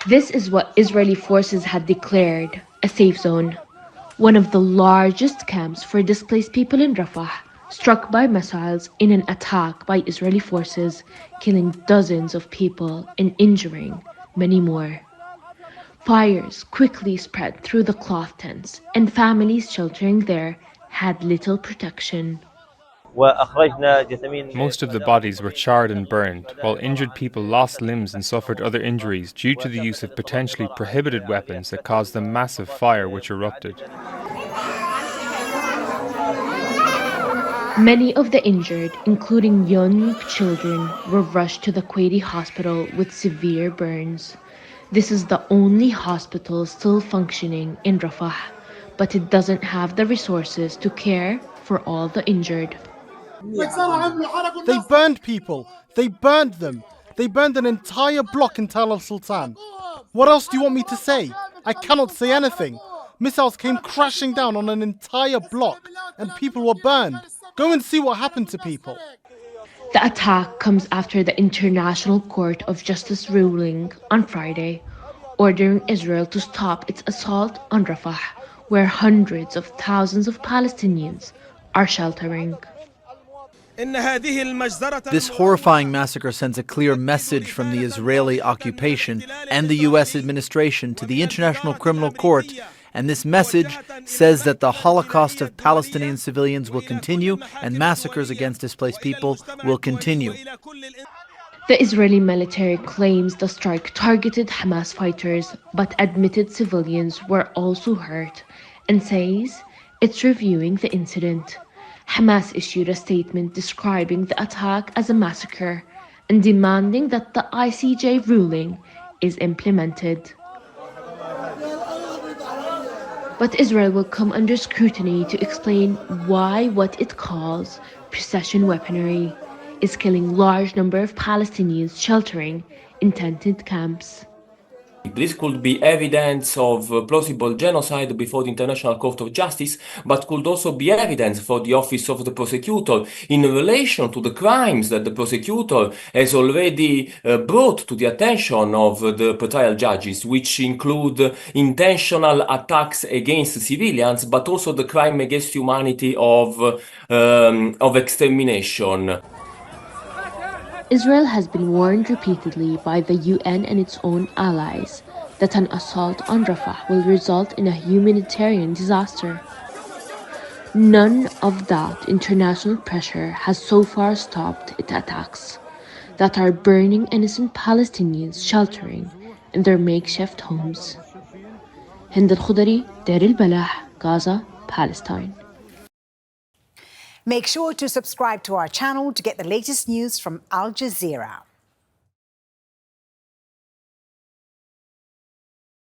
This is what Israeli forces had declared a safe zone, one of the largest camps for displaced people in Rafah, struck by missiles in an attack by Israeli forces, killing dozens of people and injuring many more. Fires quickly spread through the cloth tents, and families sheltering there had little protection. Most of the bodies were charred and burned, while injured people lost limbs and suffered other injuries due to the use of potentially prohibited weapons that caused a massive fire which erupted. Many of the injured, including young children, were rushed to the Khoudary hospital with severe burns. This is the only hospital still functioning in Rafah, but it doesn't have the resources to care for all the injured. They burned people. They burned them. They burned an entire block in el-Sultan. What else do you want me to say? I cannot say anything. Missiles came crashing down on an entire block and people were burned. Go and see what happened to people. The attack comes after the International Court of Justice ruling on Friday, ordering Israel to stop its assault on Rafah, where hundreds of thousands of Palestinians are sheltering. This horrifying massacre sends a clear message from the Israeli occupation and the U.S. administration to the International Criminal Court, and this message says that the Holocaust of Palestinian civilians will continue and massacres against displaced people will continue. The Israeli military claims the strike targeted Hamas fighters, but admitted civilians were also hurt and says it's reviewing the incident. Hamas issued a statement describing the attack as a massacre and demanding that the ICJ ruling is implemented. But Israel will come under scrutiny to explain why what it calls precision weaponry is killing large number of Palestinians sheltering in tented camps. This could be evidence of plausible genocide before the International Court of Justice, but could also be evidence for the Office of the Prosecutor in relation to the crimes that the prosecutor has already brought to the attention of the pretrial judges, which include intentional attacks against civilians, but also the crime against humanity of extermination. Israel has been warned repeatedly by the UN and its own allies that an assault on Rafah will result in a humanitarian disaster. None of that international pressure has so far stopped its attacks that are burning innocent Palestinians sheltering in their makeshift homes. Hind al-Khoudary, Deir el-Balah, Gaza, Palestine. Make sure to subscribe to our channel to get the latest news from Al Jazeera.